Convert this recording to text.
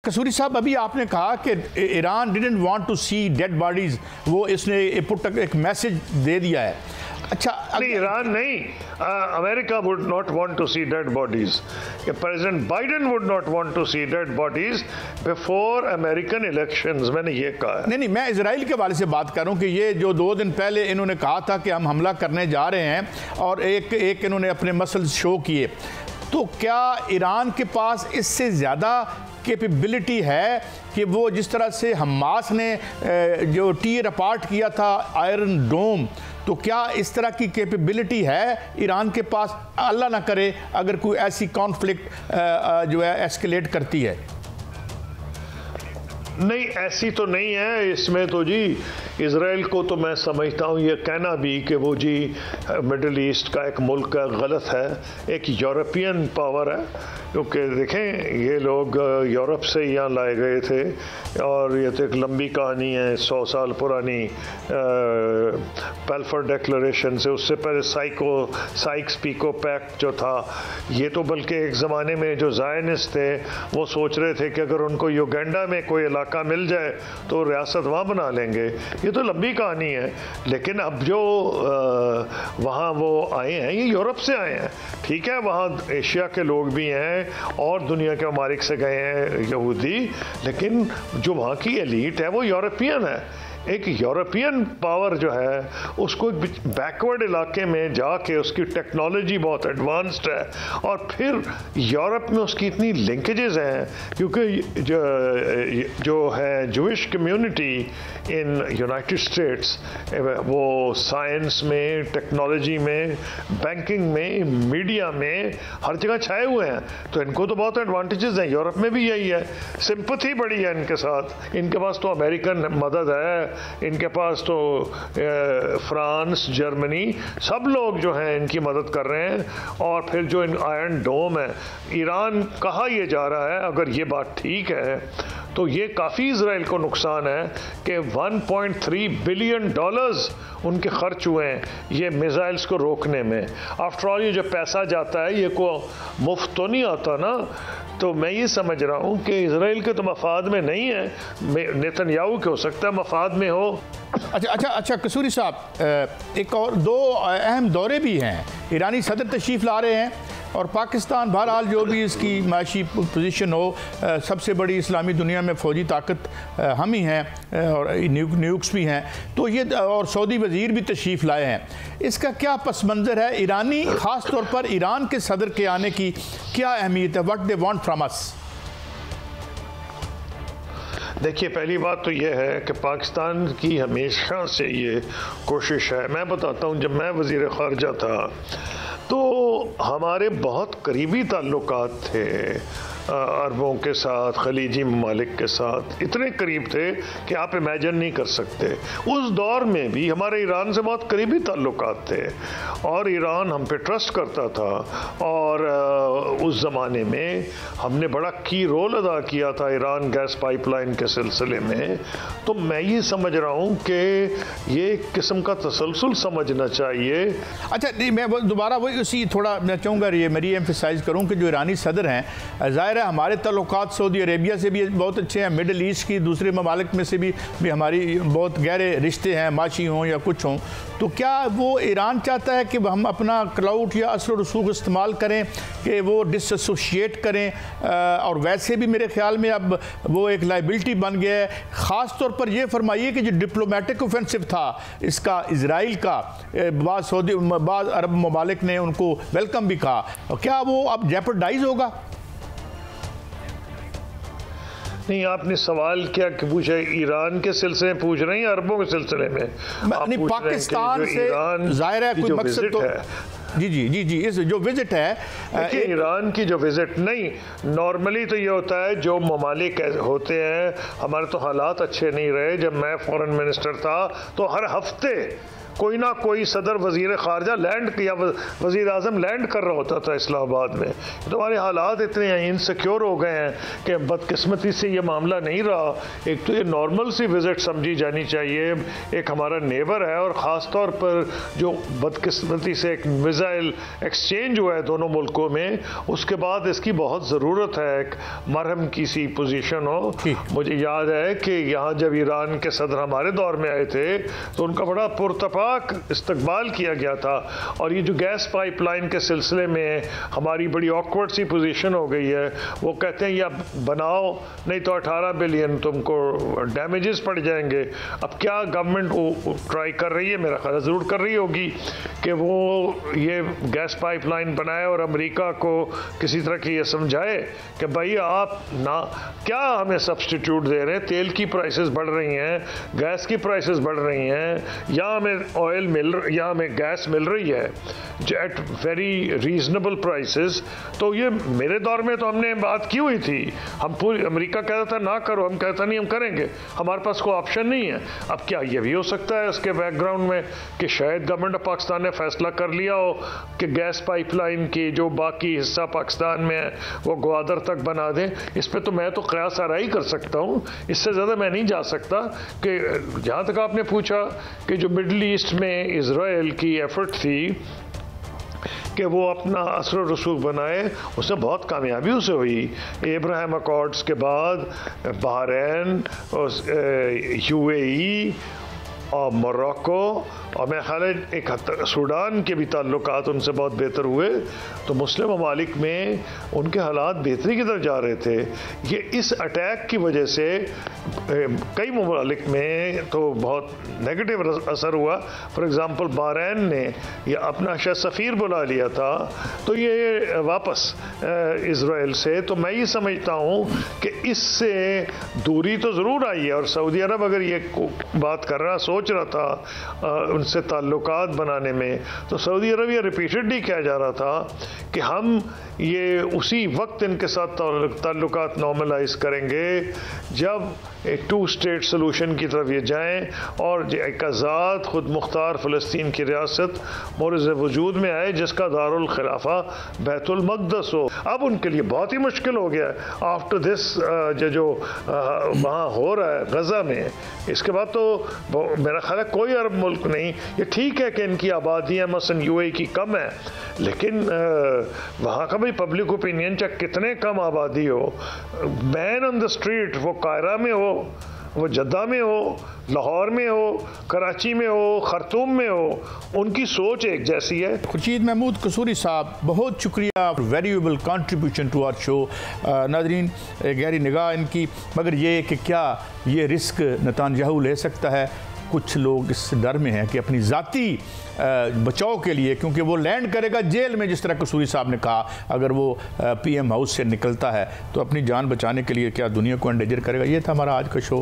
कसूरी साहब, अभी आपने कहा कि Iran didn't want to see dead bodies, वो इसने एक मैसेज दे दिया है। अच्छा, नहीं, ईरान नहीं, America would not want to see dead bodies. President Biden would not want to see dead bodies before American elections, मैंने ये कहा है। नहीं, मैं इजराइल के बारे से बात कर रहा हूँ कि ये जो 2 दिन पहले इन्होंने कहा था कि हम हमला करने जा रहे हैं और एक इन्होंने अपने मसल्स शो किए, तो क्या ईरान के पास इससे ज़्यादा कैपेबिलिटी है कि वो जिस तरह से हमास ने जो टीयर अपार्ट किया था आयरन डोम, तो क्या इस तरह की कैपेबिलिटी है ईरान के पास, अल्लाह ना करे अगर कोई ऐसी कॉन्फ्लिक्ट जो है एस्केलेट करती है? नहीं, ऐसी तो नहीं है इसमें तो जी। इज़राइल को तो मैं समझता हूँ ये कहना भी कि वो जी मिडिल ईस्ट का एक मुल्क है, गलत है। एक यूरोपियन पावर है, क्योंकि देखें ये लोग यूरोप से यहाँ लाए गए थे और ये तो एक लंबी कहानी है, 100 साल पुरानी। बेल्फोर डिक्लेरेशन से उससे पहले साइक्स पीको पैक्ट जो था, ये तो बल्कि एक ज़माने में जो ज़ायनिस्ट थे वो सोच रहे थे कि अगर उनको युगांडा में कोई इलाका मिल जाए तो रियासत वहाँ बना लेंगे। ये तो लंबी कहानी है, लेकिन अब जो वहाँ वो आए हैं ये यूरोप से आए हैं, ठीक है, वहाँ एशिया के लोग भी हैं और दुनिया के ममालिक से गए हैं यहूदी, लेकिन जो वहाँ की एलीट है वो यूरोपियन है। एक यूरोपियन पावर जो है उसको बैकवर्ड इलाके में जाके उसकी टेक्नोलॉजी बहुत एडवांस्ड है और फिर यूरोप में उसकी इतनी लिंकेजेस हैं, क्योंकि जो है Jewish community in United states, वो साइंस में, टेक्नोलॉजी में, बैंकिंग में, मीडिया में, हर जगह छाए हुए हैं, तो इनको तो बहुत एडवांटेजेस हैं। यूरोप में भी यही है, सिंपथी बड़ी है इनके साथ। इनके पास तो अमेरिकन मदद है, इनके पास तो फ्रांस, जर्मनी, सब लोग जो हैं इनकी मदद कर रहे हैं। और फिर जो आयरन डोम है, ईरान कहाँ ये जा रहा है, अगर ये बात ठीक है तो ये काफ़ी इजराइल को नुकसान है कि 1.3 बिलियन डॉलर्स उनके खर्च हुए हैं ये मिसाइल्स को रोकने में। आफ्टर ऑल ये जो पैसा जाता है ये को मुफ्त तो नहीं आता ना। तो मैं ये समझ रहा हूँ कि इजराइल के तो मफाद में नहीं है, नेतन्याहू के हो सकता है मफाद में हो। अच्छा कसूरी साहब, एक और 2 अहम दौरे भी हैं। ईरानी सदर तशरीफ़ ला रहे हैं और पाकिस्तान बहरहाल जो भी इसकी माशी पोजीशन हो, सबसे बड़ी इस्लामी दुनिया में फ़ौजी ताकत हम ही हैं और न्यूक्स भी हैं, तो ये और सऊदी वज़ीर भी तशरीफ़ लाए हैं। इसका क्या पस मंज़र है? ईरानी ख़ास तौर पर ईरान के सदर के आने की क्या अहमियत है? What they want from us? देखिए, पहली बात तो ये है कि पाकिस्तान की हमेशा से ये कोशिश है। मैं बताता हूँ, जब मैं वज़ीर ख़ारजा था तो हमारे बहुत करीबी ताल्लुकात थे अरबों के साथ, खलीजी ममालिक के साथ, इतने करीब थे कि आप इमेजिन नहीं कर सकते। उस दौर में भी हमारे ईरान से बहुत करीबी ताल्लुकात थे और ईरान हम पे ट्रस्ट करता था और उस ज़माने में हमने बड़ा की रोल अदा किया था ईरान गैस पाइपलाइन के सिलसिले में। तो मैं ये समझ रहा हूँ कि ये एक किस्म का तसलसल समझना चाहिए। अच्छा, नहीं, मैं दोबारा वही उसी थोड़ा मैं चाहूँगा ये मेरी एम्फेसाइज़ करूँ कि जो ईरानी सदर हैं, ज़ाहिर है हमारे ताल्लुकात सऊदी अरेबिया से भी बहुत अच्छे हैं, मिडल ईस्ट की दूसरे ममालिक में से भी हमारी बहुत गहरे रिश्ते हैं, माशी हों या कुछ हों। तो क्या वो ईरान चाहता है कि हम अपना क्लाउड या असर रसूख इस्तेमाल करें कि वो डिसएसोशिएट करें? और वैसे भी मेरे ख्याल में अब वो एक लाइबिलिटी बन गया है। ख़ास तौर पर ये फरमाइए कि जो डिप्लोमेटिक ऑफेंसिव था इसका इजराइल का, बाद अरब ममालिक ने उनको वेलकम भी कहा, क्या वो अब जेपरडाइज होगा? नहीं, आपने सवाल क्या पूछा? ईरान के सिलसिले में पूछ रहे हैं या अरबों के सिलसिले में? नहीं, पाकिस्तान से ज़ाहिर है कोई मकसद तो है। जी, इस जो विजिट है, देखिए ईरान की जो विजिट, नहीं, नॉर्मली तो ये होता है जो ममालिक होते हैं, हमारे तो हालात अच्छे नहीं रहे। जब मैं फॉरेन मिनिस्टर था तो हर हफ्ते कोई ना कोई सदर वजीर खारजा लैंड या वजीर आज़म लैंड कर रहा होता था इस्लामाबाद में। तो हमारे हालात इतने इनसिक्योर हो गए हैं कि बदकिस्मती से ये मामला नहीं रहा। एक तो ये नॉर्मल सी विज़िट समझी जानी चाहिए, एक हमारा नेबर है और ख़ास तौर पर जो बदकिस्मती से एक मिसाइल एक्सचेंज हुआ है दोनों मुल्कों में, उसके बाद इसकी बहुत ज़रूरत है एक मरहम की सी पोजीशन हो। मुझे याद है कि यहाँ जब ईरान के सदर हमारे दौर में आए थे तो उनका बड़ा पुरतपाक इस्तकबाल किया गया था, और ये जो गैस पाइपलाइन के सिलसिले में हमारी बड़ी ऑकवर्ड सी पोजीशन हो गई है। वो कहते हैं या बनाओ नहीं तो 18 बिलियन तुमको डैमेजेस पड़ जाएंगे। अब क्या गवर्नमेंट वो ट्राई कर रही है, मेरा ख्याल ज़रूर कर रही होगी कि वो ये गैस पाइपलाइन बनाए और अमेरिका को किसी तरह की ये समझाए कि भाई आप ना क्या हमें सब्स्टिट्यूट दे रहे हैं, तेल की प्राइसेस बढ़ रही हैं, गैस की प्राइसेस बढ़ रही हैं, या हमें ऑयल या हमें गैस मिल रही है एट वेरी रीजनेबल प्राइसेस। तो ये मेरे दौर में तो हमने बात की हुई थी, हम पूरी अमेरिका कहता था ना करो, हम कहता नहीं हम करेंगे, हमारे पास कोई ऑप्शन नहीं है। अब क्या ये भी हो सकता है इसके बैकग्राउंड में कि शायद गवर्नमेंट ऑफ पाकिस्तान ने फैसला कर लिया हो कि गैस पाइपलाइन की जो बाकी हिस्सा पाकिस्तान में है वो ग्वादर तक बना दें। इस पर तो मैं तो क़यास आराई कर सकता हूँ, इससे ज़्यादा मैं नहीं जा सकता। कि जहाँ तक आपने पूछा कि जो मिडल ईस्ट में इज़राइल की एफर्ट थी कि वो अपना असर रसूख बनाए, उसमें बहुत कामयाबी उसे हुई। इब्राहिम अकॉर्ड्स के बाद बहरीन और UAE और मोरक्को और मेरा ख्याल है एक सूडान के भी ताल्लुकात उनसे बहुत बेहतर हुए। तो मुस्लिम ममालिक में उनके हालात बेहतरी की तरफ जा रहे थे। ये इस अटैक की वजह से कई ममालिक में तो बहुत नेगेटिव असर हुआ। फॉर एग्ज़ाम्पल बहरीन ने ये अपना शायद सफ़ीर बुला लिया था, तो ये वापस इज़राइल से। तो मैं ये समझता हूँ कि इससे दूरी तो ज़रूर आई है, और सऊदी अरब अगर ये बात कर रहा सोच रहा था उनसे ताल्लुकात बनाने में, तो सऊदी अरब ये रिपीटेडली कहा जा रहा था कि हम ये उसी वक्त इनके साथ ताल्लुकात नॉर्मलाइज करेंगे जब एक 2 स्टेट सोल्यूशन की तरफ ये जाएं और एक आज़ाद खुद मुख्तार फ़लस्तीन की रियासत मोरज़ वजूद में आए जिसका दारुल खिलाफा बैतुल मक़दस हो। अब उनके लिए बहुत ही मुश्किल हो गया आफ्टर दिस जो वहाँ हो रहा है गज़ा में। इसके बाद तो मेरा ख्याल है कोई अरब मुल्क नहीं। ये ठीक है कि इनकी आबादियाँ मसलन UAE की कम है, लेकिन वहाँ का भी पब्लिक ओपिनियन चाहे कितने कम आबादी हो, मैन ऑन द स्ट्रीट, वो कायरा में हो, वो जद्दा में हो, लाहौर में हो, कराची में हो, खरतूम में हो, उनकी सोच एक जैसी है। खुर्शीद महमूद कसूरी साहब, बहुत शुक्रिया, valuable contribution to our show. नाज़रीन, गहरी निगाह इनकी, मगर ये कि क्या ये रिस्क नेतन्याहू ले सकता है? कुछ लोग इस डर में हैं कि अपनी ज़ाती बचाव के लिए, क्योंकि वो लैंड करेगा जेल में, जिस तरह कसूरी साहब ने कहा, अगर वो PM हाउस से निकलता है तो अपनी जान बचाने के लिए क्या दुनिया को एंडेंजर करेगा। ये था हमारा आज का शो।